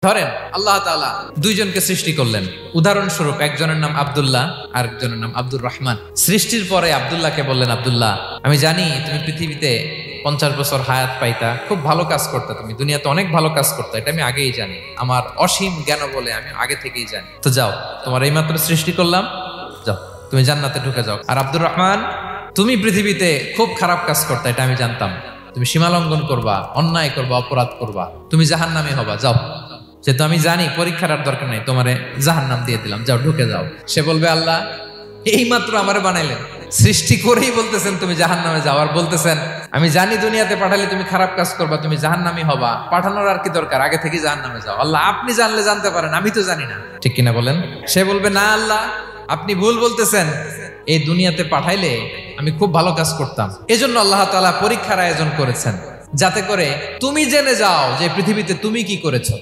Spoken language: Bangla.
ধরেন আল্লাহ তাআলা দুইজনকে সৃষ্টি করলেন। উদাহরণস্বরূপ একজনের নাম আব্দুল্লাহ আর একজনের নাম আব্দুর রহমান। সৃষ্টির পরে আব্দুল্লাহকে বললেন, আব্দুল্লাহ, আমি জানি তুমি পৃথিবীতে 50 বছর হায়াত পাইতা, খুব ভালো কাজ করতে, তুমি দুনিয়াতে অনেক ভালো কাজ করতে, এটা আমি আগেই জানি, আমার অসীম জ্ঞান বলে আমি আগে থেকেই জানি। তো যাও, তোমার এইমাত্র সৃষ্টি করলাম, যাও তুমি জান্নাতে ঢুকে যাও। আর আব্দুর রহমান, তুমি পৃথিবীতে খুব খারাপ কাজ করতে, এটা আমি জানতাম, তুমি সীমালঙ্ঘন করবা, অন্যায় করবা, অপরাধ করবা, তুমি জাহান্নামী হবা, যাও। যেহেতু আমি জানি পরীক্ষার আর দরকার নেই, তোমারে জাহান্নাম দিয়ে দিলাম, যাও ঢুকে যাও। সে বলবে, আল্লাহ এই মাত্র আমারে বানাইলেন, সৃষ্টি করেই বলতেছেন তুমি জাহান্নামে যাও, আর বলতেছেন আমি জানি দুনিয়াতে পাঠালে তুমি খারাপ কাজ করবা, তুমি জাহান্নামী হবা, পাঠানোর আর কি দরকার, আগে থেকেই জাহান্নামে যাও। আল্লাহ আপনি জানলে জানতে পারেন, আমি তো জানি না, ঠিক কিনা বলেন? সে বলবে, না আল্লাহ আপনি ভুল বলতেছেন, এই দুনিয়াতে পাঠাইলে আমি খুব ভালো কাজ করতাম, এজন্য আল্লাহ তাআলা পরীক্ষার আয়োজন করেছেন, যাতে করে তুমি জেনে যাও যে পৃথিবীতে তুমি কি করেছো।